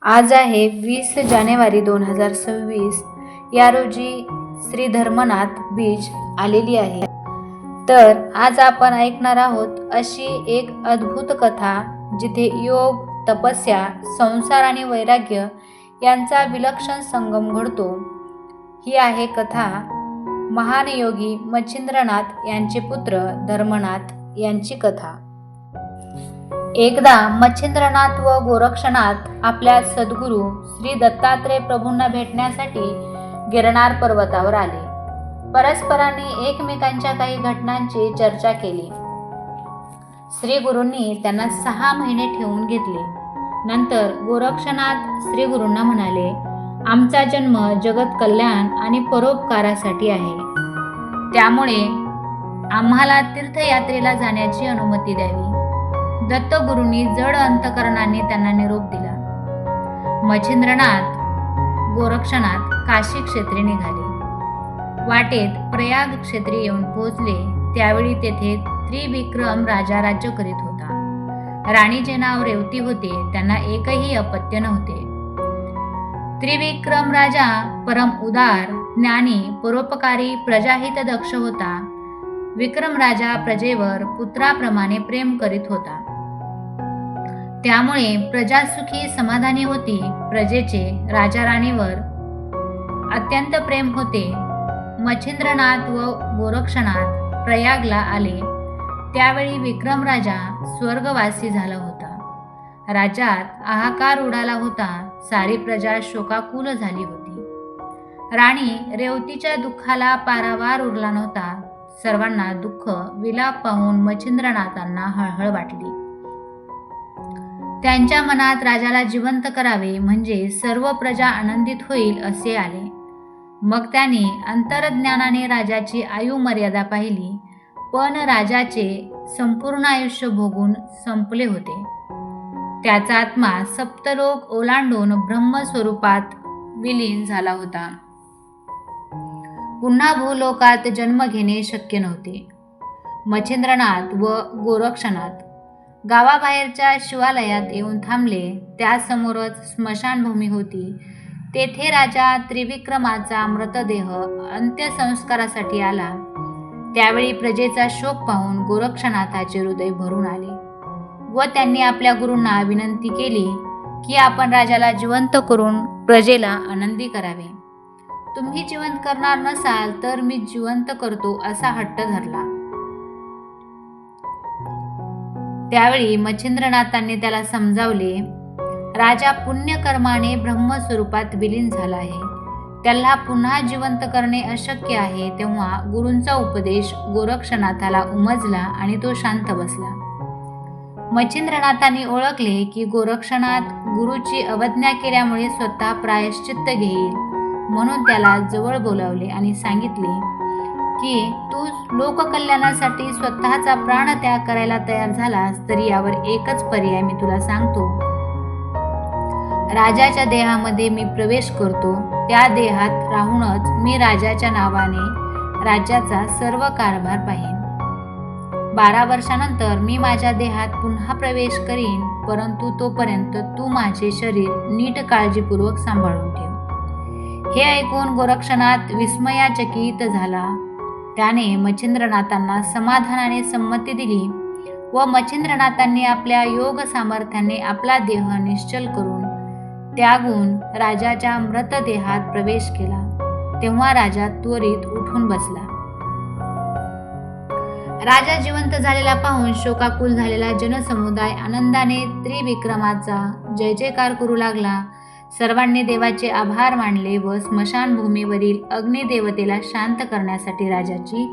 आज आहे 20 जानेवारी 2026 या रोजी श्री धर्मनाथ बीज आलेली आहे. तर आज आपण ऐकणार आहोत अशी एक अद्भुत कथा जिथे योग, तपस्या, संसार आणि वैराग्य यांचा विलक्षण संगम घडतो. ही आहे कथा महान योगी मच्छिंद्रनाथ यांचे पुत्र धर्मनाथ यांची कथा. एकदा मच्छिंद्रनाथ व गोरक्षनाथ आपल्या सद्गुरू श्री दत्तात्रेय प्रभूंना भेटण्यासाठी गिरनार पर्वतावर आले. परस्परांनी एकमेकांच्या काही घटनांची चर्चा केली. श्री गुरूंनी त्यांना 6 महिने ठेवून घेतले. नंतर गोरक्षनाथ श्री गुरूंना म्हणाले, आमचा जन्म जगत कल्याण आणि परोपकारासाठी आहे. त्यामुळे आम्हाला तीर्थयात्रेला जाण्याची अनुमती द्यावी. दत्तगुरूंनी जड अंतकरणाने त्यांना निरोप दिला. मच्छिंद्रनाथ गोरक्षनाथ काशी क्षेत्री निघाले. वाटेत प्रयाग क्षेत्री येऊन पोहोचले. त्यावेळी तेथे त्रिविक्रम राजा राज्य करीत होता. राणीचे नाव रेवती होते. त्यांना एकही अपत्य नव्हते. त्रिविक्रम राजा परम उदार, ज्ञानी, परोपकारी, प्रजाहित दक्ष होता. विक्रम राजा प्रजेवर पुत्राप्रमाणे प्रेम करीत होता. त्यामुळे प्रजा सुखी समाधानी होती. प्रजेचे राजा राणीवर अत्यंत प्रेम होते. मच्छिंद्रनाथ व गोरक्षनाथ प्रयागला आले. त्यावेळी विक्रम राजा स्वर्गवासी झाला होता. राज्यात हाहाकार उडाला होता. सारी प्रजा शोकाकुल झाली होती. राणी रेवतीच्या दुःखाला पारावार उरला नव्हता. सर्वांना दुःख विलाप पाहून मच्छिंद्रनाथांना हळहळ वाटली. त्यांच्या मनात राजाला जिवंत करावे म्हणजे सर्व प्रजा आनंदित होईल असे आले. मग त्यांनी अंतर्ज्ञानाने राजाची आयु मर्यादा पाहिली. पण राजाचे संपूर्ण आयुष्य भोगून संपले होते. त्याचा आत्मा सप्तलोक ओलांडून ब्रह्मस्वरूपात विलीन झाला होता. पुन्हा भूलोकात जन्म घेणे शक्य नव्हते. मच्छिंद्रनाथ व गोरक्षनाथ गावाबाहेरच्या शिवालयात येऊन थांबले. त्यासमोरच स्मशानभूमी होती. तेथे राजा त्रिविक्रमाचा मृतदेह अंत्यसंस्कारासाठी आला. त्यावेळी प्रजेचा शोक पाहून गोरक्षनाथाचे हृदय भरून आले व त्यांनी आपल्या गुरूंना विनंती केली की आपण राजाला जिवंत करून प्रजेला आनंदी करावे. तुम्ही जिवंत करणार नसाल तर मी जिवंत करतो असा हट्ट धरला. त्यावेळी मच्छिंद्रनाथांनी त्याला समजावले, राजा पुण्यकर्माने ब्रह्मस्वरूपात विलीन झाला आहे. त्याला पुन्हा जिवंत करणे अशक्य आहे. तेव्हा गुरूंचा उपदेश गोरक्षनाथाला उमजला आणि तो शांत बसला. मच्छिंद्रनाथांनी ओळखले की गोरक्षनाथ गुरुची अवज्ञा केल्यामुळे स्वतः प्रायश्चित्त घेईल. म्हणून त्याला जवळ बोलावले आणि सांगितले की तू लोककल्याणासाठी स्वतःचा प्राणत्याग करायला तयार झालास तरी यावर एकच पर्याय मी तुला सांगतो. राजाच्या देहामध्ये मी प्रवेश करतो. त्या देहात राहूनच मी राजाच्या नावाने राज्याचा सर्व कारभार पाहीन. 12 वर्षानंतर मी माझ्या देहात पुन्हा प्रवेश करीन. परंतु तोपर्यंत तू माझे शरीर नीट काळजीपूर्वक सांभाळून ठेव. हे ऐकून गोरक्षनाथ विस्मयाचकित झाला. त्याने मच्छिंद्रनाथांना समाधानाने संमती दिली व मच्छिंद्रनाथांनी आपल्या योग सामर्थ्याने आपला देह निश्चल करून त्यागून राजाच्या मृतदेहात प्रवेश केला. तेव्हा राजा त्वरित उठून बसला. राजा जिवंत झालेला पाहून शोकाकुल झालेला जनसमुदाय आनंदाने त्रिविक्रमाचा जय जयकार करू लागला. सर्वांनी देवाचे आभार मानले व स्मशानभूमीवरील अग्निदेवतेला शांत करण्यासाठी राजाची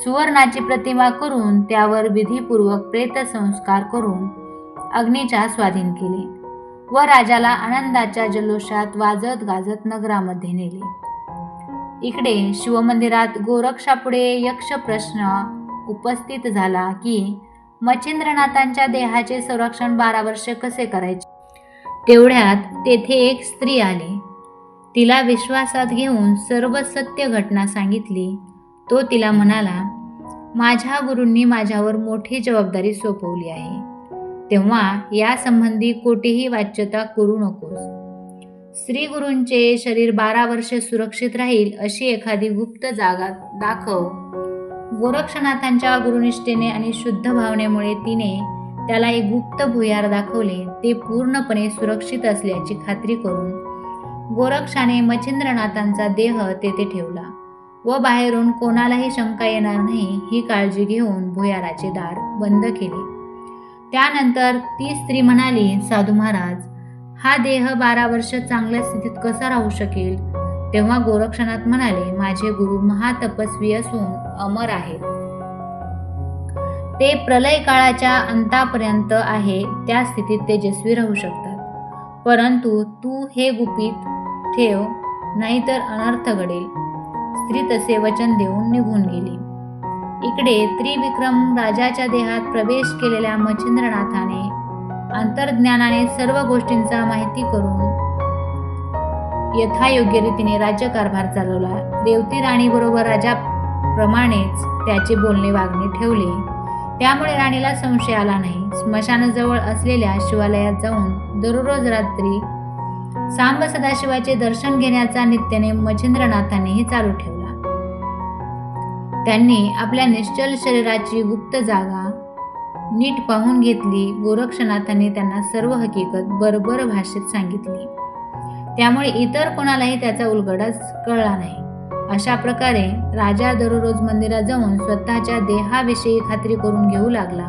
सुवर्णाची प्रतिमा करून त्यावर विधीपूर्वक प्रेतसंस्कार करून अग्नीच्या स्वाधीन केले व राजाला आनंदाच्या जल्लोषात वाजत गाजत नगरामध्ये नेले. इकडे शिवमंदिरात गोरक्षापुढे यक्ष प्रश्न उपस्थित झाला की मच्छिंद्रनाथांच्या देहाचे संरक्षण 12 वर्षे कसे करायचे. तेवढ्यात तेथे एक स्त्री आली. तिला विश्वासात घेऊन सर्व सत्य घटना सांगितली. तो तिला म्हणाला, माझ्या गुरूंनी माझ्यावर मोठी जबाबदारी सोपवली आहे. तेव्हा या संबंधी कोठेही वाच्यता करू नकोस. श्री गुरूंचे शरीर 12 वर्षे सुरक्षित राहील अशी एखादी गुप्त जागा दाखव. गोरक्षनाथांच्या गुरुनिष्ठेने आणि शुद्ध भावनेमुळे तिने त्याला एक गुप्त भुयार दाखवले. ते पूर्णपणे सुरक्षित असल्याची खात्री करून गोरक्षाने मच्छिंद्रनाथांचा देह तेथे ठेवला व बाहेरून कोणालाही शंका येणार नाही ही काळजी घेऊन भुयाराचे दार बंद केले. त्यानंतर ती स्त्री म्हणाली, साधू महाराज, हा देह 12 वर्ष चांगल्या स्थितीत कसा राहू शकेल? तेव्हा गोरक्षनाथ म्हणाले, माझे गुरु महातपस्वी असून अमर आहेत. ते प्रलय काळाच्या अंतापर्यंत आहे त्या स्थितीत तेजस्वी राहू शकतात. परंतु तू हे गुपित ठेव, नाहीतर अनर्थ घडेल. स्त्री तसे वचन देऊन निघून गेली. इकडे त्रिविक्रम राजाच्या देहात प्रवेश केलेल्या मच्छिंद्रनाथाने अंतर्ज्ञानाने सर्व गोष्टींचा माहिती करून यथायोग्य रीतीने राज्यकारभार चालवला. रेवती राणीबरोबर राजाप्रमाणेच त्याचे बोलणे वागणे ठेवले. त्यामुळे राणीला संशय आला नाही. स्मशानाजवळ असलेल्या शिवालयात जाऊन दररोज रात्री सांब सदाशिवाचे दर्शन घेण्याचा नित्याने मच्छिंद्रनाथांनीही चालू ठेवला. त्यांनी आपल्या निश्चल शरीराची गुप्त जागा नीट पाहून घेतली. गोरक्षनाथांनी त्यांना सर्व हकीकत बरोबर भाषेत सांगितली. त्यामुळे इतर कोणालाही त्याचा उलगडाच कळला नाही. अशा प्रकारे राजा दररोज मंदिरात जाऊन स्वतःच्या देहाविषयी खात्री करून घेऊ लागला.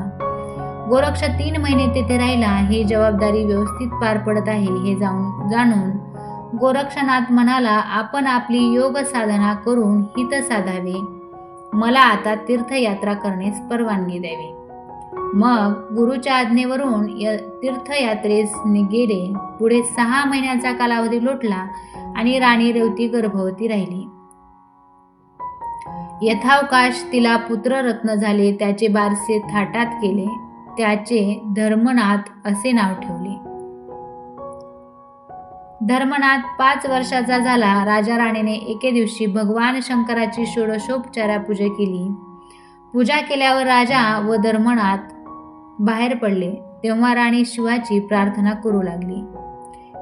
गोरक्ष 3 महिने तेथे राहिला. ही जबाबदारी व्यवस्थित पार पडत आहे हे जाणून गोरक्षनाथ म्हणाला, आपण आपली योग साधना करून हित साधावे. मला आता तीर्थयात्रा करण्यास परवानगी द्यावी. मग गुरुच्या आज्ञेवरून तीर्थयात्रेस गेले. पुढे 6 महिन्याचा कालावधी लोटला आणि राणी रेवती गर्भवती राहिली. यथावकाश तिला पुत्ररत्न झाले. त्याचे बारसे थाटात केले. त्याचे धर्मनाथ असे नाव ठेवले. धर्मनाथ 5 वर्षाचा झाला. राजा राणीने एके दिवशी भगवान शंकराची षोडशोपचार पूजा केली. पूजा केल्यावर राजा व धर्मनाथ बाहेर पडले. तेव्हा राणी शिवाची प्रार्थना करू लागली,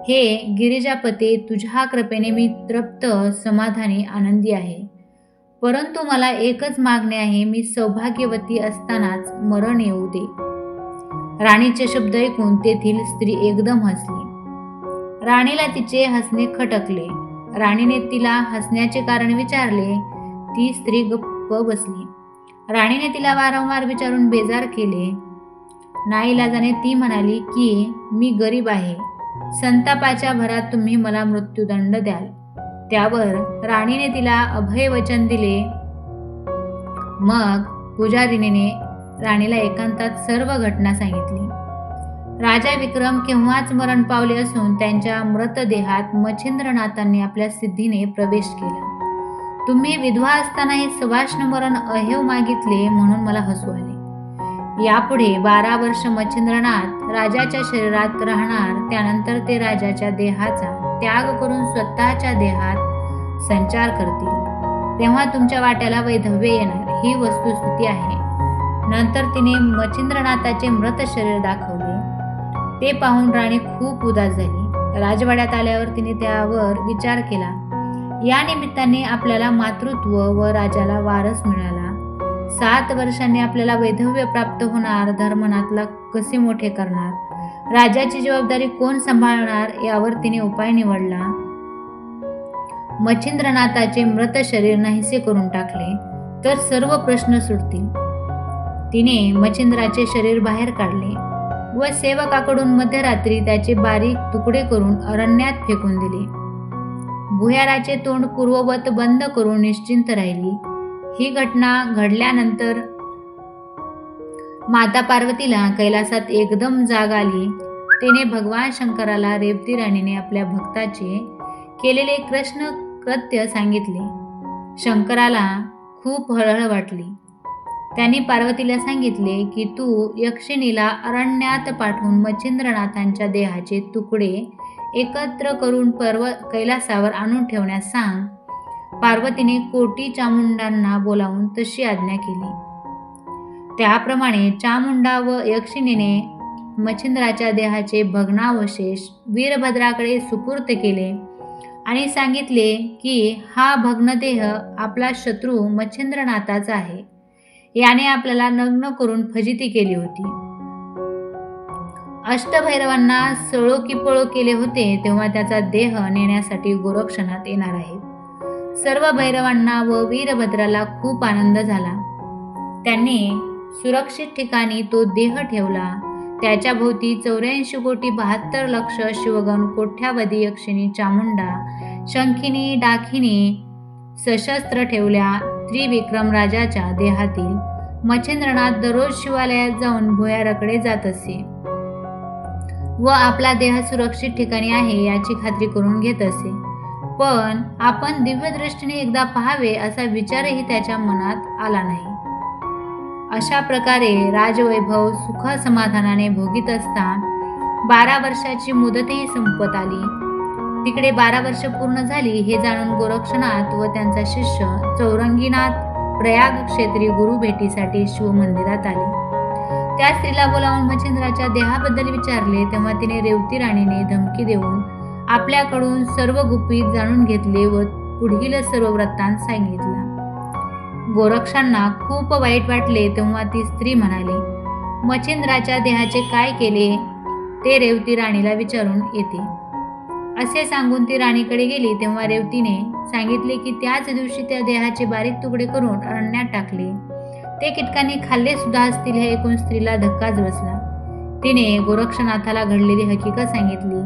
हे गिरिजापते, तुझ्या कृपेने मी तृप्त, समाधानी, आनंदी आहे. परंतु मला एकच मागणे आहे, मी सौभाग्यवती असतानाच मरण येऊ दे. राणीचे शब्द ऐकून तेथील स्त्री एकदम हसली. राणीला तिचे हसणे खटकले. राणीने तिला हसण्याचे कारण विचारले. ती स्त्री गप्प बसली. राणीने तिला वारंवार विचारून बेजार केले. नाईलाजाने ती म्हणाली की मी गरीब आहे. संतापाच्या भरात तुम्ही मला मृत्यूदंड द्याल. त्यावर राणीने तिला अभयवचन दिले. मग पुजारिणीने राणीला एकांतात सर्व घटना सांगितली. राजा विक्रम केव्हाच मरण पावले असून त्यांच्या मृतदेहात मच्छिंद्रनाथांनी आपल्या सिद्धीने प्रवेश केला. तुम्ही विधवा असतानाही सवाष्ण मरण अहेव मागितले म्हणून मला हसू आले. यापुढे 12 वर्ष मच्छिंद्रनाथ राजाच्या शरीरात राहणार. त्यानंतर ते राजाच्या देहाचा त्याग करून स्वतःच्या देहात संचार करतील. तेव्हा तुमच्या वाट्याला वैधव्य येणार, ही वस्तुस्थिती आहे. नंतर तिने मच्छिंद्रनाथाचे मृत शरीर दाखवले. ते पाहून राणी खूप उदास झाली. राजवाड्यात आल्यावर तिने त्यावर विचार केला. या निमित्ताने आपल्याला मातृत्व व राजाला वारस मिळाला. 7 वर्षांनी आपल्याला वैधव्य प्राप्त होणार. धर्मनाथला कसे मोठे करणार, राजाची जबाबदारी कोण सांभाळणार, यावर तिने उपाय निवडला. मच्छिंद्रनाथाचे मृत शरीर नाहीसे करून टाकले तर सर्व प्रश्न सुटतील. तिने मच्छिंद्राचे शरीर बाहेर काढले व सेवकाकडून मध्यरात्री त्याचे बारीक तुकडे करून अरण्यात फेकून दिले. भुयाराचे तोंड पूर्ववत बंद करून निश्चिंत राहिली. ही घटना घडल्यानंतर माता पार्वतीला कैलासात एकदम जाग आली. तिने भगवान शंकराला रेवती राणीने आपल्या भक्ताचे केलेले कृष्ण कृत्य सांगितले. शंकराला खूप हळहळ वाटली. त्यांनी पार्वतीला सांगितले की तू यक्षिणीला अरण्यात पाठवून मच्छिंद्रनाथांच्या देहाचे तुकडे एकत्र करून कैलासावर आणून ठेवण्यास सांग. पार्वतीने कोटी चामुंडांना बोलावून तशी आज्ञा केली. त्याप्रमाणे चामुंडा व यक्षिणीने मच्छिंद्राच्या देहाचे भग्नावशेष वीरभद्राकडे सुपूर्त केले आणि सांगितले की हा भग्नदेह आपला शत्रू मच्छिंद्रनाथाचा आहे. याने आपल्याला नग्न करून फजिती केली होती. अष्टभैरवांना सळो की पळो केले होते, तेव्हा त्याचा देह नेण्यासाठी गोरक्षनाथ येणार आहे. सर्व भैरवांना व वीरभद्राला खूप आनंद झाला. त्यांनी सुरक्षित ठिकाणी तो देह ठेवला. त्याच्या भोवती 84 कोटी 72 लक्ष शिवगण, कोट्यावधी यक्षिणी, चामुंडा, शंखिनी, डाकिनी सशस्त्र ठेवल्या. त्रिविक्रम राजाच्या देहातील मच्छिंद्रनाथ दररोज शिवालयात जाऊन भुयाराकडे जात असे व आपला देह सुरक्षित ठिकाणी आहे याची खात्री करून घेत असे. पण आपण दिव्यदृष्टीने एकदा पाहावे असा विचारही त्याच्या मनात आला नाही. अशा प्रकारे राजवैभव सुख समाधानाने भोगीत असता 12 वर्षाची मुदतही संपत आली. तिकडे 12 वर्ष पूर्ण झाली हे जाणून गोरक्षनाथ व त्यांचा शिष्य चौरंगीनाथ प्रयाग क्षेत्री गुरु भेटीसाठी शिवमंदिरात आले. त्या स्त्रीला बोलावून मच्छिंद्राच्या देहाबद्दल विचारले, तेव्हा तिने रेवती राणीने धमकी देऊन आपल्याकडून सर्व गुपित जाणून घेतले व पुढील सर्व वृत्तांत सांगितला. गोरक्षांना खूप वाईट वाटले. तेव्हा ती स्त्री म्हणाली, मच्छिंद्राच्या देहाचे काय केले ते रेवती राणीला विचारून येते. असे सांगून ती राणीकडे गेली. तेव्हा रेवतीने सांगितले की त्याच दिवशी त्या देहाचे बारीक तुकडे करून अरण्यात टाकले. ते कीटकांनी खाल्ले सुद्धा असतील हे ऐकून स्त्रीला धक्काच बसला. तिने गोरक्षनाथाला घडलेली हकीकत सांगितली.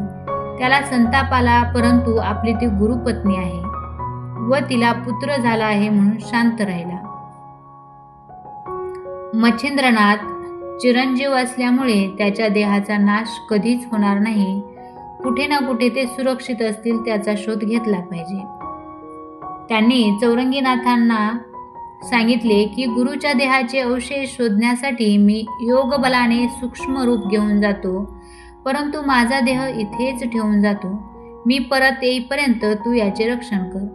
त्याला संताप आला, परंतु आपली ती गुरुपत्नी आहे व तिला पुत्र झाला आहे म्हणून शांत राहिला. मच्छिंद्रनाथ चिरंजीव असल्यामुळे त्याच्या देहाचा नाश कधीच होणार नाही. कुठे ना कुठे ते सुरक्षित असतील त्याचा शोध घेतला पाहिजे. त्यांनी चौरंगीनाथांना सांगितले की गुरुच्या देहाचे अवशेष शोधण्यासाठी मी योग बलाने सूक्ष्म रूप घेऊन जातो, परंतु माझा देह इथेच ठेवून जातो. मी परत येईपर्यंत तू याचे रक्षण कर,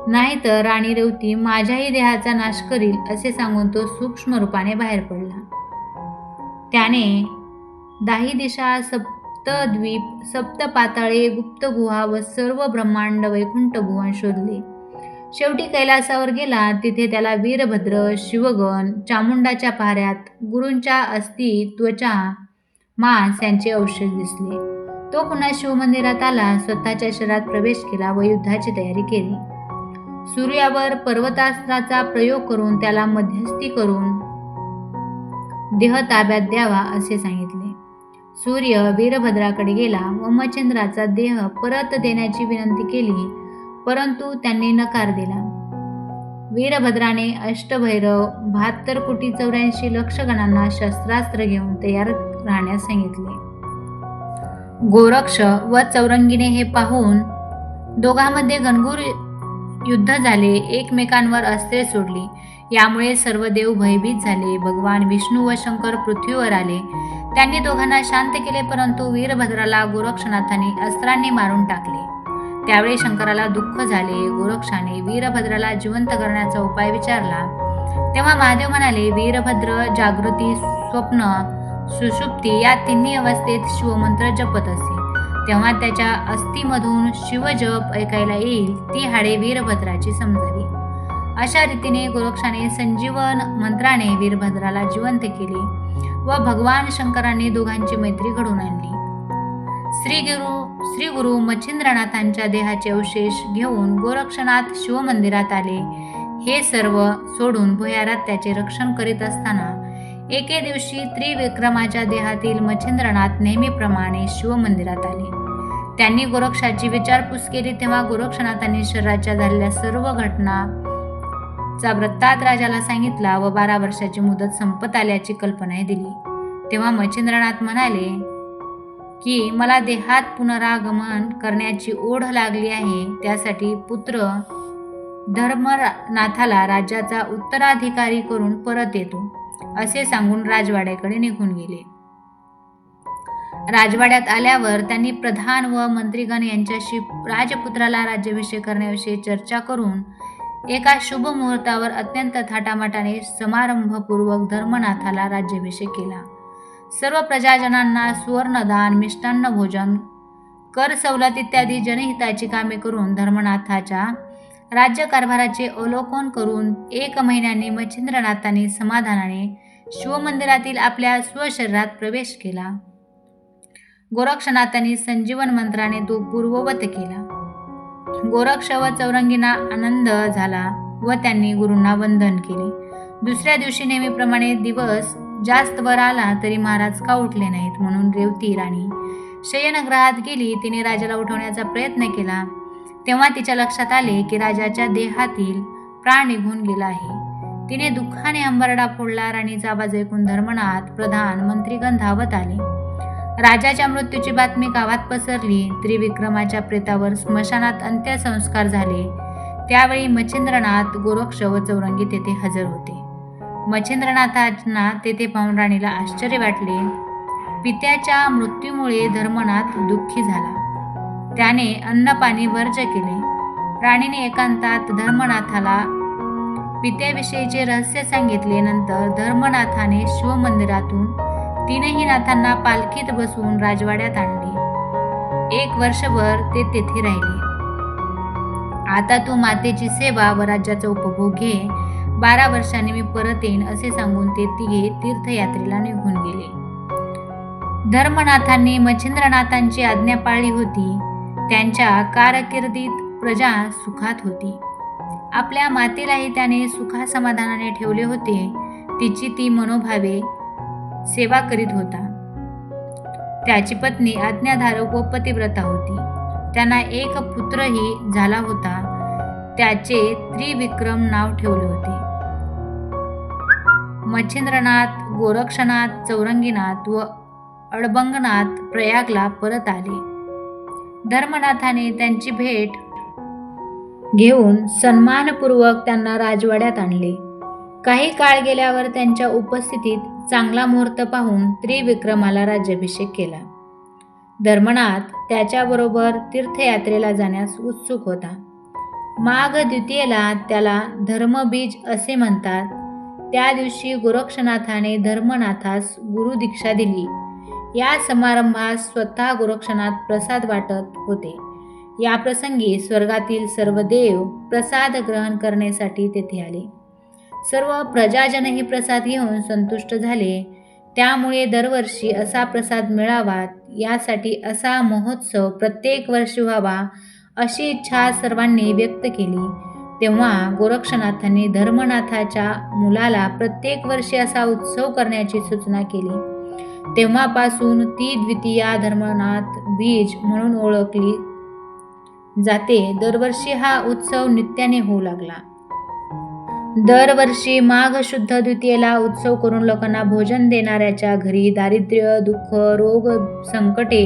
नाहीतर राणी रेवती माझ्याही देहाचा नाश करील असे सांगून तो सूक्ष्म रूपाने बाहेर पडला. त्याने 10 दिशा, सप्तद्वीप, सप्तपाताळे, गुप्त गुहा व सर्व ब्रह्मांड, वैकुंठ भुवन शोधले. शेवटी कैलासावर गेला. तिथे त्याला वीरभद्र, शिवगण, चामुंडाच्या पाऱ्यात, गुरूंच्या अस्थी, त्वचा, मांस यांचे अवशेष दिसले. तो पुन्हा शिवमंदिरात आला, स्वतःच्या शरीरात प्रवेश केला व युद्धाची तयारी केली. सूर्यावर पर्वतास्त्राचा प्रयोग करून त्याला मध्यस्थी करून देह ताब्यात द्यावा असे सांगितले. सूर्य वीरभद्राकडे गेला व मच्छिंद्राचा देह परत देण्याची विनंती केली, परंतु त्यांनी नकार दिला. वीरभद्राने अष्टभैरव 72 कोटी 84 लक्ष गणांना शस्त्रास्त्र घेऊन तयार राहण्यास सांगितले. गोरक्ष व चौरंगीने हे पाहून दोघांमध्ये घनघोर युद्ध झाले. एकमेकांवर अस्त्रे सोडली. यामुळे सर्व देव भयभीत झाले. भगवान विष्णू व शंकर पृथ्वीवर आले. त्यांनी दोघांना शांत केले, परंतु वीरभद्राला गोरक्षनाथांनी अस्त्रांनी मारून टाकले. त्यावेळी शंकराला दुःख झाले. गोरक्षाने वीरभद्राला जिवंत करण्याचा उपाय विचारला. तेव्हा महादेव म्हणाले, वीरभद्र जागृती, स्वप्न, सुषुप्ती या तिन्ही अवस्थेत शिवमंत्र जपत असे. तेव्हा त्याच्या अस्थिमधून शिवजप ऐकायला येईल. ती हाडे वीरभद्राची समजावी. अशा रीतीने गोरक्षाने संजीवन मंत्राने वीरभद्राला जिवंत केले व भगवान शंकरांनी दोघांची मैत्री घडवून आणली. श्री गुरु मच्छिंद्रनाथांच्या देहाचे अवशेष घेऊन गोरक्षनाथ शिवमंदिरात आले. हे सर्व सोडून भुयारात त्याचे रक्षण करीत असताना एके दिवशी त्रिविक्रमाच्या देहातील मच्छिंद्रनाथ नेहमीप्रमाणे शिवमंदिरात आले. त्यांनी गोरक्षाची विचारपूस केली. तेव्हा गोरक्षनाथांनी शरीराच्या झालेल्या सर्व घटनाचा वृत्तांत राजाला सांगितला व 12 वर्षाची मुदत संपत आल्याची कल्पनाही दिली. तेव्हा मच्छिंद्रनाथ म्हणाले की मला देहात पुनरागमन करण्याची ओढ लागली आहे. त्यासाठी पुत्र धर्मनाथाला राज्याचा उत्तराधिकारी करून परत येतो असे सांगून राजवाड्याकडे निघून गेले. राजवाड्यात आल्यावर त्यांनी प्रधान व मंत्रीगण यांच्याशी राजपुत्राला राज्याभिषेक करण्याविषयी चर्चा करून एका शुभ मुहूर्तावर अत्यंत थाटामाटाने समारंभपूर्वक धर्मनाथाला राज्याभिषेक केला. सर्व प्रजाजनांना सुवर्णदान, मिष्टान्न भोजन, कर सवलत इत्यादी जनहिताची कामे करून धर्मनाथाच्या राज्यकारभाराचे अवलोकन करून 1 महिन्याने मच्छिंद्रनाथांनी समाधानाने शिवमंदिरातील आपल्या स्वशरीरात प्रवेश केला. गोरक्षनाथांनी संजीवन मंत्राने तो पूर्ववत केला. गोरक्ष व चौरंगींना आनंद झाला व त्यांनी गुरूंना वंदन केले. दुसऱ्या दिवशी नेहमीप्रमाणे दिवस जास्त वर आला तरी महाराज का उठले नाहीत म्हणून रेवती राणी शयनगृहात गेली. तिने राजाला उठवण्याचा प्रयत्न केला तेव्हा तिच्या लक्षात आले की राजाच्या देहातील प्राण निघून गेला आहे. तिने दुःखाने हंबरडा फोडला. राणीचा आवाज ऐकून धर्मनाथ, प्रधान, मंत्रीगण धावत आले. राजाच्या मृत्यूची बातमी गावात पसरली. त्रिविक्रमाच्या प्रेतावर स्मशानात अंत्यसंस्कार झाले. त्यावेळी मच्छिंद्रनाथ, गोरक्ष व चौरंगी तेथे हजर होते. मच्छिंद्रनाथांना तेथे पाहून राणीला आश्चर्य वाटले. पित्याच्या मृत्यूमुळे धर्मनाथ दुःखी झाला. त्याने अन्नपाणी वर्ज केले. राणीने एकांतात धर्मनाथाला पित्याविषयीचे रहस्य सांगितले. नंतर धर्मनाथाने शिवमंदिरातून 3ही नाथांना पालखीत बसवून राजवाड्यात आणले. 1 वर्षभर ते तेथे राहिले. आता तू मातेची सेवा व राज्याचा उपभोग घे. 12 वर्षांनी मी परत येईन असे सांगून ते तिघे तीर्थयात्रेला निघून गेले. धर्मनाथांनी मच्छिंद्रनाथांची आज्ञा पाळली होती. त्यांच्या कारकिर्दीत प्रजा सुखात होती. आपल्या मातेलाही त्याने सुखासमाधानाने ठेवले होते. तिची ती मनोभावे सेवा करीत होता. त्याची पत्नी आज्ञाधारक व पतिव्रता होती. त्यांना 1 पुत्रही झाला होता. त्याचे त्रिविक्रम नाव ठेवले होते. मच्छिंद्रनाथ, गोरक्षनाथ, चौरंगीनाथ व अडबंगनाथ प्रयागला परत आले. धर्मनाथाने त्यांची भेट घेऊन सन्मानपूर्वक त्यांना राजवाड्यात आणले. काही काळ गेल्यावर त्यांच्या उपस्थितीत चांगला मुहूर्त पाहून त्रिविक्रमाला राज्याभिषेक केला. धर्मनाथ त्याच्याबरोबर तीर्थयात्रेला जाण्यास उत्सुक होता. माघ द्वितीयेला त्याला धर्मबीज असे म्हणतात. त्या दिवशी गोरक्षनाथाने धर्मनाथास गुरुदीक्षा दिली. या समारंभास स्वतः गोरक्षनाथ प्रसाद वाटत होते. या प्रसंगी स्वर्गातील सर्व देव प्रसाद ग्रहण करण्यासाठी तेथे आले. सर्व प्रजाजनही प्रसाद घेऊन संतुष्ट झाले. त्यामुळे दरवर्षी असा प्रसाद मिळावा यासाठी असा महोत्सव प्रत्येक वर्षी व्हावा अशी इच्छा सर्वांनी व्यक्त केली. तेव्हा गोरक्षनाथांनी धर्मनाथाच्या मुलाला प्रत्येक वर्षी असा उत्सव करण्याची सूचना केली. तेव्हापासून ती द्वितीया धर्मनाथ बीज म्हणून ओळखली जाते. दरवर्षी हा उत्सव नित्याने होऊ लागला. दरवर्षी माघ शुद्ध द्वितीयेला उत्सव करून लोकांना भोजन देणाऱ्याच्या घरी दारिद्र्य, दुःख, रोग, संकटे,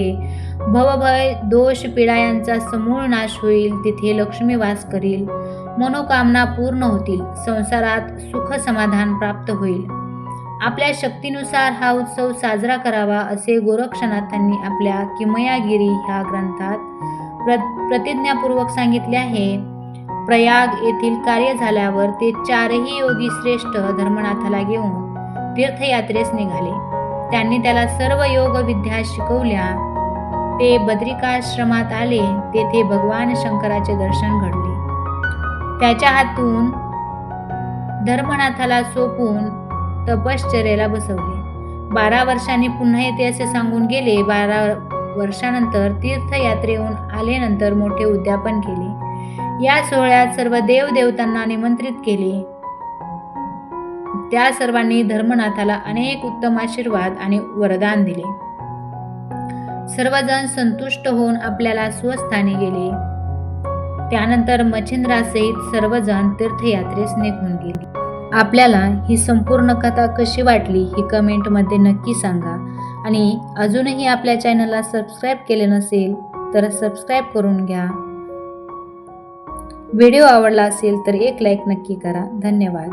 भवभय, दोष, पीडा यांचा समूळ नाश होईल. तिथे लक्ष्मी वास करील. मनोकामना पूर्ण होतील. संसारात सुख समाधान प्राप्त होईल. आपल्या शक्तीनुसार हा उत्सव साजरा करावा असे गोरक्षनाथांनी आपल्या किमयागिरी ह्या ग्रंथात प्रतिज्ञापूर्वक सांगितले आहे. प्रयाग येथील कार्य झाल्यावर ते 4ही योगी श्रेष्ठ धर्मनाथाला घेऊन तीर्थयात्रेस निघाले. त्यांनी त्याला सर्व योग विद्या शिकवल्या. ते बद्रिकाश्रमात आले. तेथे भगवान शंकराचे दर्शन घडले. त्याच्या हातून धर्मनाथाला सोपून तपश्चर्येला बसवले. 12 वर्षांनी पुन्हा येते असे सांगून गेले. 12 वर्षानंतर तीर्थयात्रेहून आल्यानंतर मोठे उद्यापन केले. या सोहळ्यात सर्व देवदेवतांना निमंत्रित केले. त्या सर्वांनी धर्मनाथाला अनेक उत्तम आशीर्वाद आणि वरदान दिले. सर्वजण संतुष्ट होऊन आपल्याला स्वस्थानी गेले. त्यानंतर मच्छिंद्रासहित सर्वजण तीर्थयात्रेस निघून गेले. आपल्याला ही संपूर्ण कथा कशी वाटली ही कमेंटमध्ये नक्की सांगा. आणि अजूनही आपल्या चॅनलला सबस्क्राईब केले नसेल तर सबस्क्राईब करून घ्या. व्हिडिओ आवडला असेल तर एक लाईक नक्की करा. धन्यवाद.